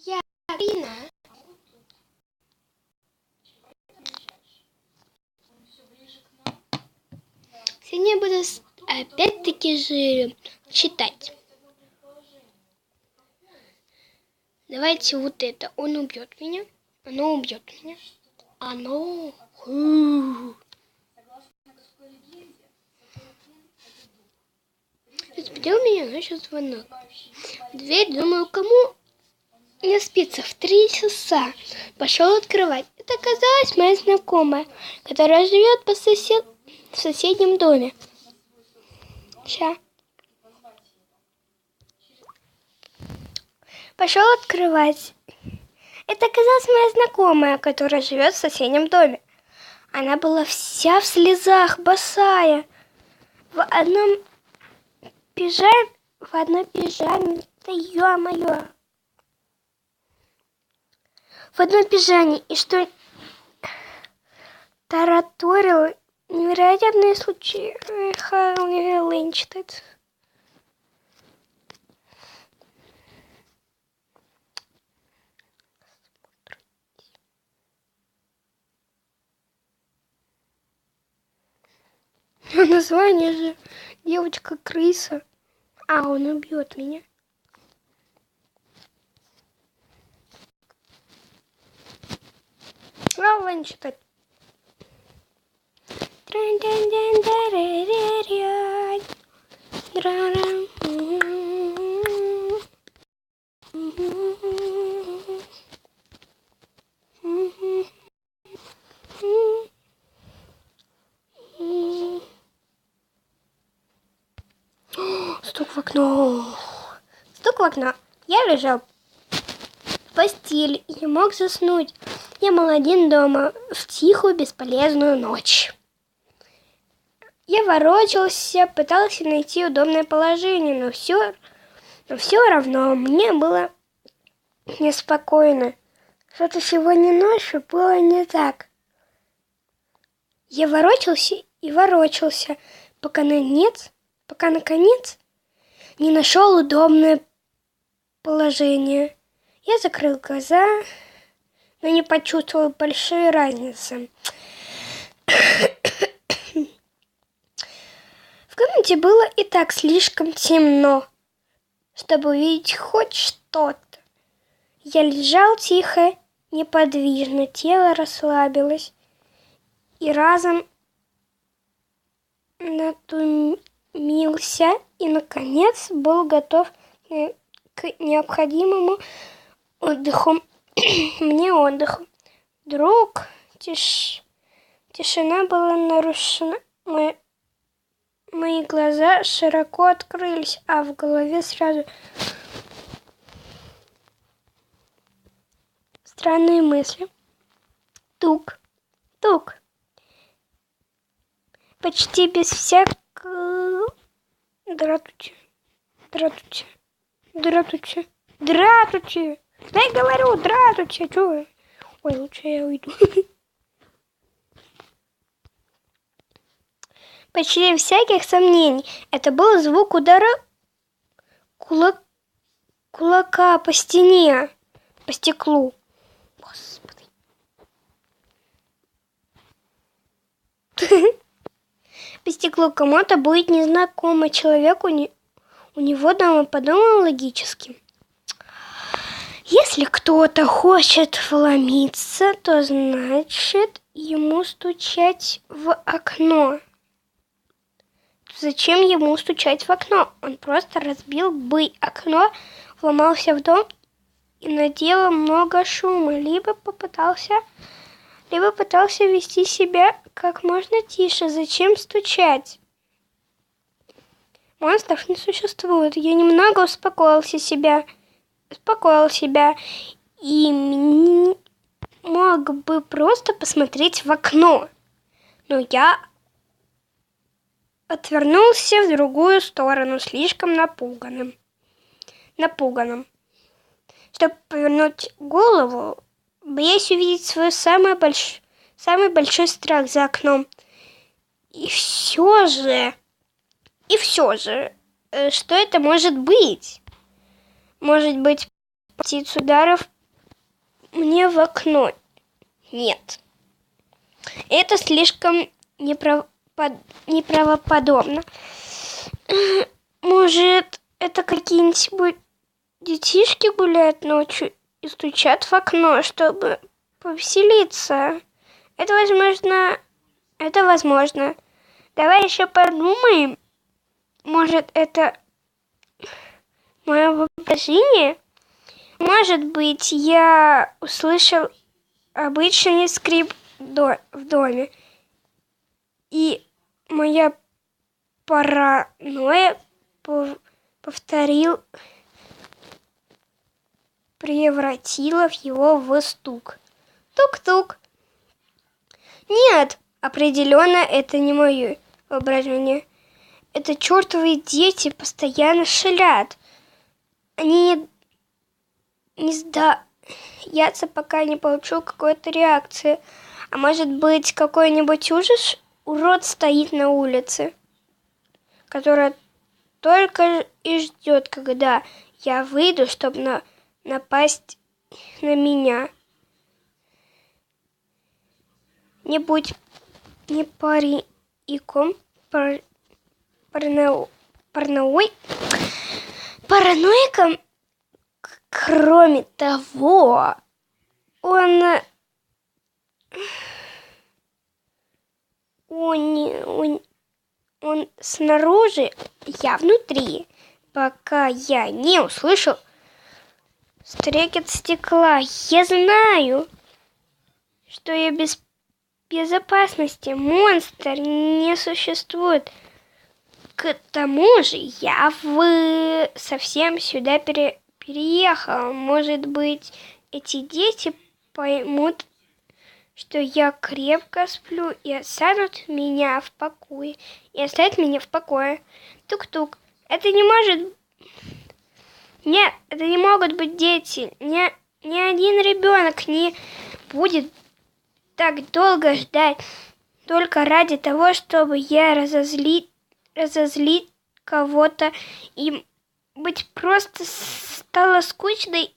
Я Арина. Сегодня я буду опять-таки же читать. Давайте вот это. Он убьет меня. Оно убьет меня. Оно... Разбудил меня ночью звонок. В дверь, думаю, кому не спится в 3 часа. Пошел открывать. Это оказалась моя знакомая, которая живет в соседнем доме. Ща. Пошел открывать. Это оказалась моя знакомая, которая живет в соседнем доме. Она была вся в слезах, босая. В одной пижаме, да ё-моё. В одной пижаме, и что тараторила невероятные случаи. Лэнь читает. Название же девочка-крыса. А, он убьет меня. Лэнь читать. Стук в окно. Стук в окно. Я лежал в постели и не мог заснуть. Я был один дома в тихую бесполезную ночь. Я ворочался, пытался найти удобное положение, но все равно мне было неспокойно. Что-то сегодня ночью было не так. Я ворочался и ворочался, пока наконец не нашел удобное положение. Я закрыл глаза, но не почувствовал большой разницы. В комнате было и так слишком темно, чтобы увидеть хоть что-то. Я лежал тихо, неподвижно, тело расслабилось и разом натумился и, наконец, был готов к необходимому отдыху. Вдруг тишина была нарушена. Мои глаза широко открылись, а в голове сразу странные мысли. Тук. Почти без всякого... Дратути. Да я говорю, дратути. Чё? Ой, лучше я уйду. Почти без всяких сомнений. Это был звук удара кулака по стене, по стеклу. Господи. По стеклу кому-то будет незнакомый человек у него дома, подумал логически. Если кто-то хочет вломиться, то значит ему стучать в окно. Зачем ему стучать в окно? Он просто разбил бы окно, вломался в дом и наделал много шума, либо пытался вести себя как можно тише. Зачем стучать? Монстров не существует. Я немного успокоил себя и мог бы просто посмотреть в окно. Но я отвернулся в другую сторону, слишком напуганным. Чтобы повернуть голову, боясь увидеть свой самый большой страх за окном. И все же, что это может быть? Может быть, птиц ударов мне в окно. Нет. Это слишком неправдоподобно. Может, это какие-нибудь детишки гуляют ночью и стучат в окно, чтобы повеселиться? Это возможно. Давай еще подумаем. Может, это мое воображение? Может быть, я услышал обычный скрип в доме, и моя паранойя превратила его в стук. Тук-тук. Нет, определенно это не мое воображение. Это чертовы дети постоянно шалят. Они не сдаются, пока не получу какой-то реакции. А может быть, какой-нибудь урод стоит на улице, который только и ждет, когда я выйду, чтобы напасть на меня. Не будь не параноиком, параноиком. Кроме того, он снаружи, я внутри, пока я не услышу стрекот стекла. Я знаю, что я без безопасности. Монстр не существует. К тому же я совсем сюда переехал. Может быть, эти дети поймут, что я крепко сплю и оставят меня в покое. Тук-тук. Это не может... Нет, это не могут быть дети. Ни один ребенок не будет так долго ждать только ради того, чтобы я разозлить кого-то, и быть просто стало скучной,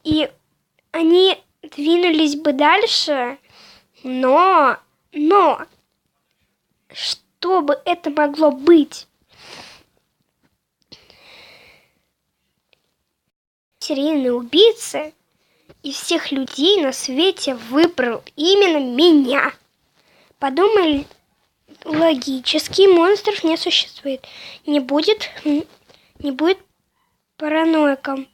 и они двинулись бы дальше, но что бы это могло быть? Серийный убийца из всех людей на свете выбрал именно меня. Подумай логически, монстров не существует. Не будет параноиком.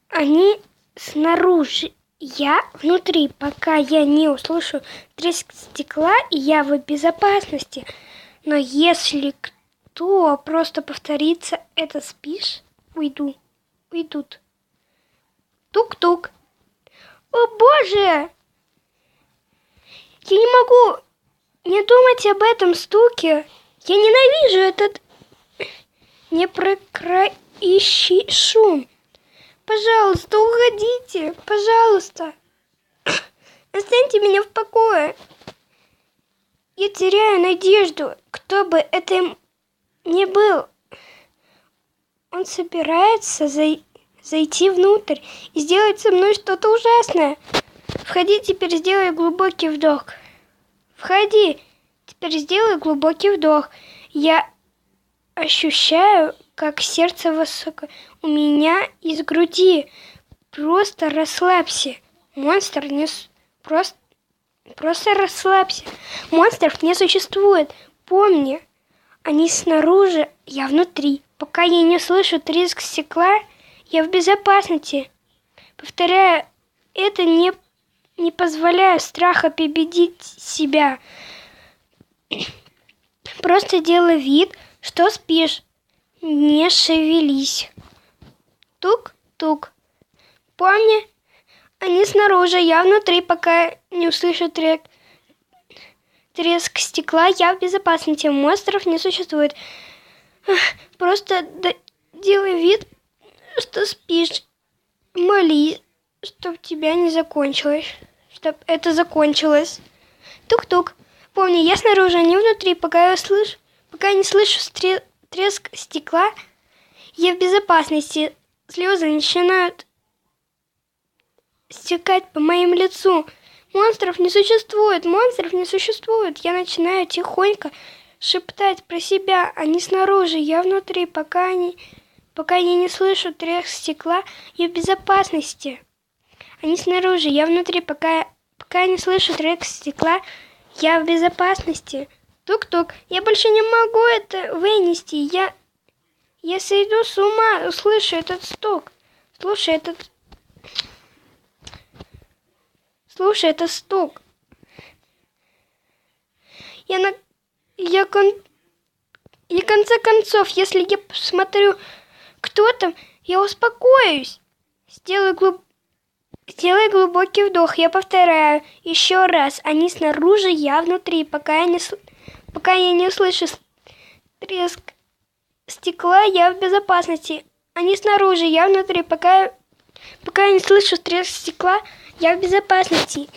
Они снаружи, я внутри. Пока я не услышу треск стекла, я в безопасности. Но если кто просто повторится, это спишь, уйдут. Тук-тук. О боже! Я не могу не думать об этом стуке. Я ненавижу этот непрокращий шум. Пожалуйста, уходите. Пожалуйста. Оставьте меня в покое. Я теряю надежду. Кто бы это ни был, он собирается зайти внутрь и сделать со мной что-то ужасное. Входи, теперь сделай глубокий вдох. Входи, теперь сделай глубокий вдох. Я ощущаю, как сердце высоко у меня из груди. Просто расслабься. Просто расслабься. Монстров не существует. Помни, они снаружи, я внутри. Пока я не слышу треск стекла, я в безопасности. Повторяю, это не позволяю страху победить себя. Просто делай вид, что спишь. Не шевелись. Тук-тук. Помни, они снаружи, я внутри, пока не услышу треск стекла, я в безопасности. Монстров не существует. Просто делай вид, что спишь. Молись, чтобы тебя не закончилось. Чтобы это закончилось. Тук-тук. Помни, я снаружи, а не внутри. Пока не слышу треск стекла, Я в безопасности. Слезы начинают стекать по моему лицу. Монстров не существует, монстров не существует. Я начинаю тихонько шептать про себя. Они снаружи, я внутри, пока я не слышу треск стекла, я в безопасности. Они снаружи, я внутри, пока я не слышу треск стекла, я в безопасности. Тук-тук, я больше не могу это вынести. Я сойду с ума, услышу этот стук. Слушай этот стук. И в конце концов, если я посмотрю, кто там, я успокоюсь. Сделай глубокий вдох. Я повторяю еще раз. Они снаружи, я внутри, пока я не услышу треск стекла, я в безопасности. Они снаружи, я внутри, пока я не слышу треск стекла, я в безопасности.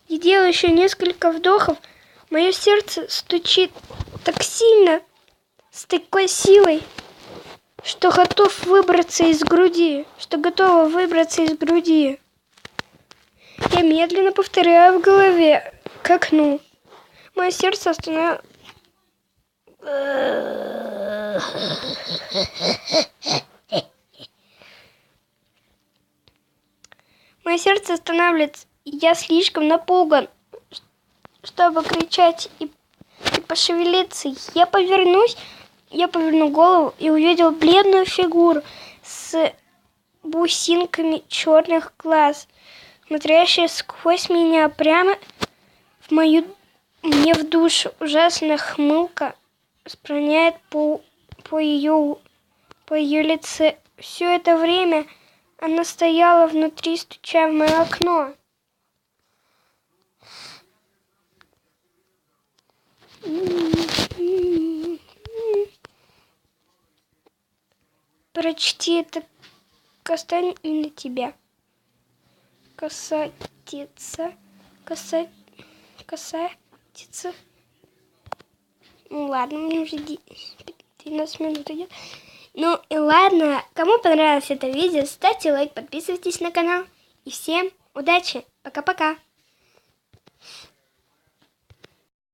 И делаю еще несколько вдохов. Мое сердце стучит так сильно, с такой силой, что готово выбраться из груди. Я медленно повторяю в голове, к окну. Мое сердце остановилось. Мое сердце останавливается, и я слишком напуган, чтобы кричать и пошевелиться. Я поверну голову и увидел бледную фигуру с бусинками черных глаз, смотрящая сквозь меня прямо мне в душу. Ужасная хмылка спроняет по ее лице. Все это время она стояла внутри, стуча в мое окно. Прочти это, касание именно тебя. Касается. Ну ладно, мне уже 13 минут идет. Ну и ладно, кому понравилось это видео, ставьте лайк, подписывайтесь на канал. И всем удачи, пока-пока.